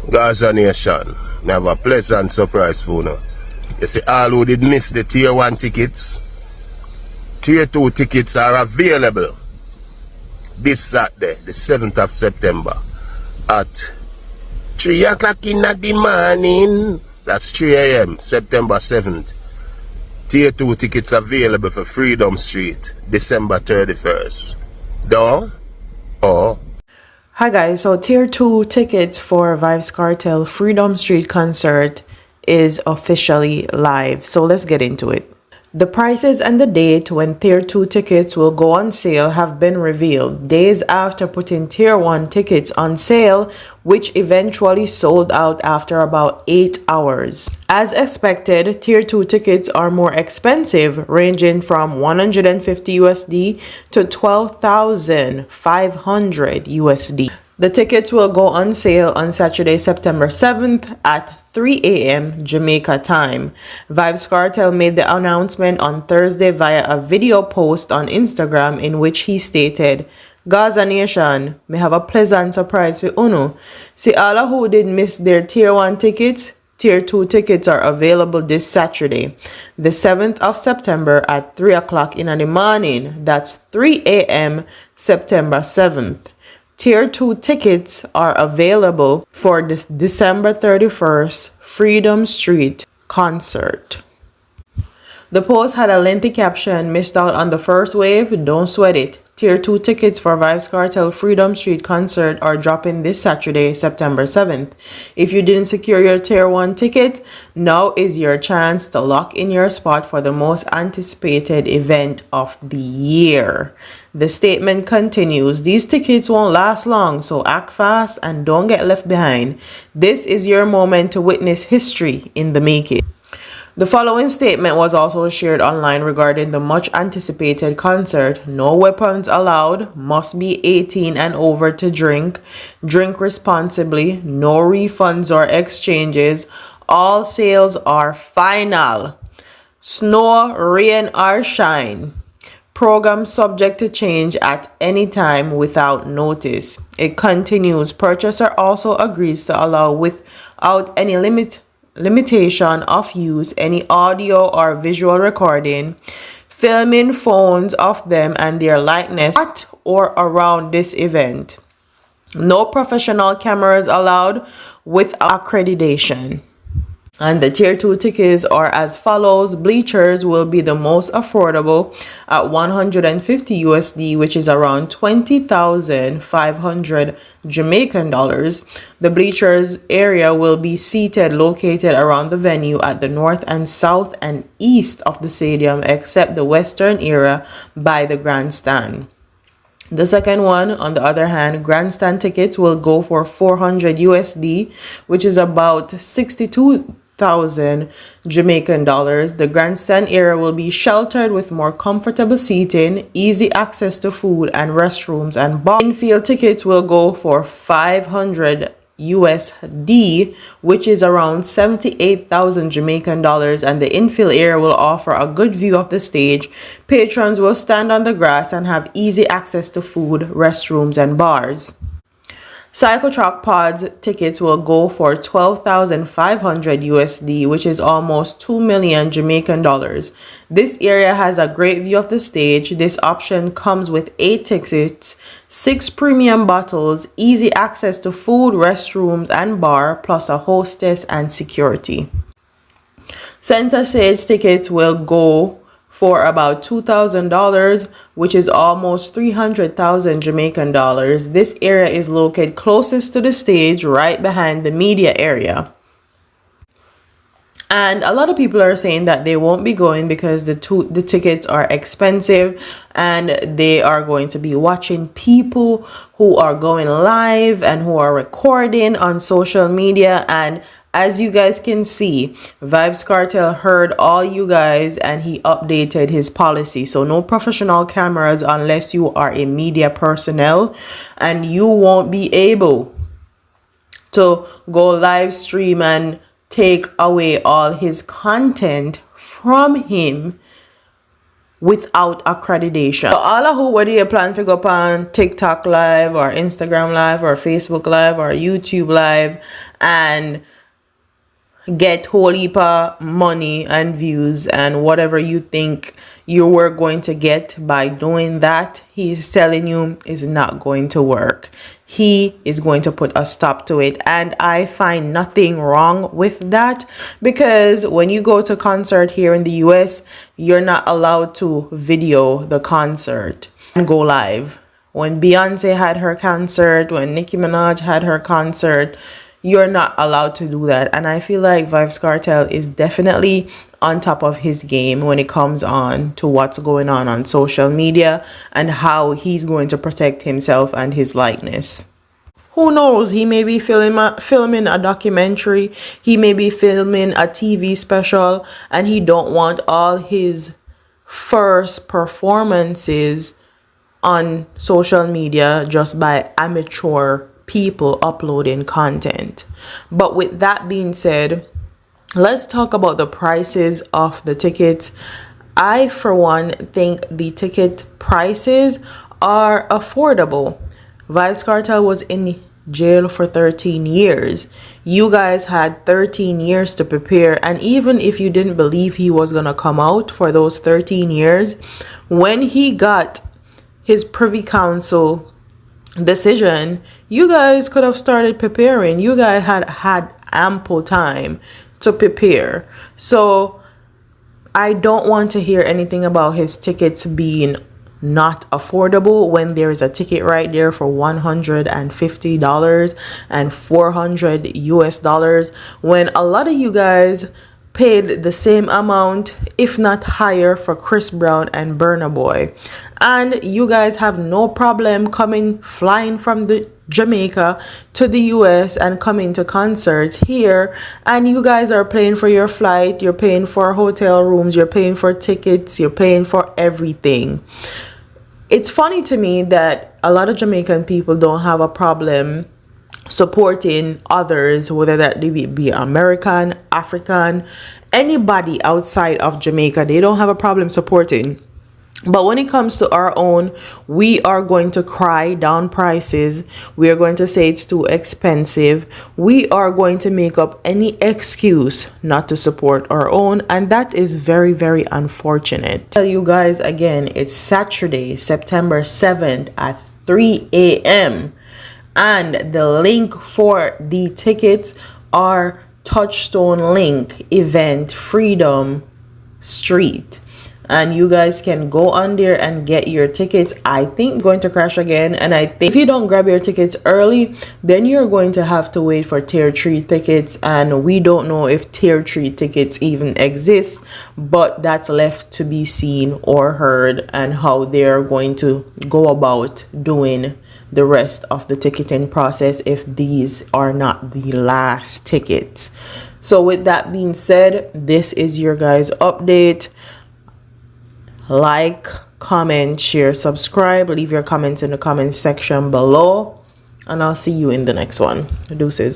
Gaza Nation, I have a pleasant surprise for you. You see, all who did miss the Tier 1 tickets, Tier 2 tickets are available this Saturday, the 7th of September, at 3 o'clock in the morning. That's 3 a.m., September 7th. Tier 2 tickets available for Freedom Street, December 31st. Down or Hi guys, so Tier 2 tickets for Vybz Kartel Freedom Street concert is officially live. So let's get into it. The prices and the date when Tier 2 tickets will go on sale have been revealed days after putting Tier 1 tickets on sale, which eventually sold out after about 8 hours. As expected, Tier 2 tickets are more expensive, ranging from 150 USD to 12,500 USD. The tickets will go on sale on Saturday, September 7th at 3 a.m. Jamaica time. Vybz Kartel made the announcement on Thursday via a video post on Instagram in which he stated, "Gaza Nation, may have a pleasant surprise for Uno. See all who did miss their Tier 1 tickets, Tier 2 tickets are available this Saturday, the 7th of September at 3 o'clock in the morning. That's 3 a.m. September 7th. Tier 2 tickets are available for this December 31st Freedom Street concert." The post had a lengthy caption, "Missed out on the first wave? Don't sweat it. Tier 2 tickets for Vybz Kartel Freedom Street concert are dropping this Saturday, September 7th. If you didn't secure your Tier 1 ticket, now is your chance to lock in your spot for the most anticipated event of the year." The statement continues, "These tickets won't last long, so act fast and don't get left behind. This is your moment to witness history in the making." The following statement was also shared online regarding the much anticipated concert. "No weapons allowed, must be 18 and over to drink responsibly, no refunds or exchanges, all sales are final, snow, rain or shine. Program subject to change at any time without notice." It continues, "Purchaser also agrees to allow without any limitation of use any audio or visual recording, filming phones of them and their likeness at or around this event. No professional cameras allowed without accreditation." And the Tier 2 tickets are as follows. Bleachers will be the most affordable at 150 USD, which is around 20,500 Jamaican dollars. The bleachers area will be seated located around the venue at the north and south and east of the stadium, except the western area by the grandstand. The second one, on the other hand, grandstand tickets will go for 400 USD, which is about 62,000 Jamaican dollars. The grandstand area will be sheltered with more comfortable seating, easy access to food and restrooms and bar. Infield tickets will go for 500 USD, which is around 78,000 Jamaican dollars, and the infield area will offer a good view of the stage. Patrons will stand on the grass and have easy access to food, restrooms and bars. Cyclotron pods tickets will go for 12,500 USD, which is almost 2 million Jamaican dollars. This area has a great view of the stage. This option comes with 8 tickets, 6 premium bottles, easy access to food, restrooms and bar, plus a hostess and security. Center stage tickets will go for about $2,000, which is almost 300,000 Jamaican dollars. This area is located closest to the stage, right behind the media area. And a lot of people are saying that they won't be going because the tickets are expensive and they are going to be watching people who are going live and who are recording on social media. And as you guys can see, Vybz Kartel heard all you guys and he updated his policy. So no professional cameras unless you are a media personnel, and you won't be able to go live stream and take away all his content from him without accreditation. So all of who, whether you plan to go up on TikTok live or Instagram live or Facebook live or YouTube live and get whole heap of money and views and whatever you think you were going to get by doing that, he's telling you is not going to work. He is going to put a stop to it, and I find nothing wrong with that, because when you go to concert here in the US, you're not allowed to video the concert and go live. When Beyonce had her concert, when Nicki Minaj had her concert, you're not allowed to do that. And I feel like Vybz Kartel is definitely on top of his game when it comes on to what's going on social media and how he's going to protect himself and his likeness. Who knows? He may be filming a documentary. He may be filming a TV special, and he don't want all his first performances on social media just by amateur people uploading content. But with that being said, let's talk about the prices of the tickets. I, for one, think the ticket prices are affordable. Vybz Kartel was in jail for 13 years. You guys had 13 years to prepare, and even if you didn't believe he was gonna come out for those 13 years, when he got his Privy Council decision, you guys could have started preparing. You guys had ample time to prepare. So I don't want to hear anything about his tickets being not affordable when there is a ticket right there for $150 and $400 US, when a lot of you guys paid the same amount, if not higher, for Chris Brown and Burna Boy. And you guys have no problem flying from the Jamaica to the US and coming to concerts here, and you guys are paying for your flight, you're paying for hotel rooms, you're paying for tickets, you're paying for everything. It's funny to me that a lot of Jamaican people don't have a problem supporting others, whether that be American, African, anybody outside of Jamaica. They don't have a problem supporting. But when it comes to our own, we are going to cry down prices. We are going to say it's too expensive. We are going to make up any excuse not to support our own. And that is very, very unfortunate. Tell you guys again, it's Saturday, September 7th at 3 a.m. And the link for the tickets are Touchstone Link Event Freedom Street. And you guys can go on there and get your tickets. I think going to crash again, and I think if you don't grab your tickets early, then you're going to have to wait for tier 3 tickets, and we don't know if tier 3 tickets even exist, but that's left to be seen or heard, and how they're going to go about doing the rest of the ticketing process if these are not the last tickets. So with that being said, this is your guys' update. Like, comment, share, subscribe, leave your comments in the comment section below, and I'll see you in the next one. Deuces.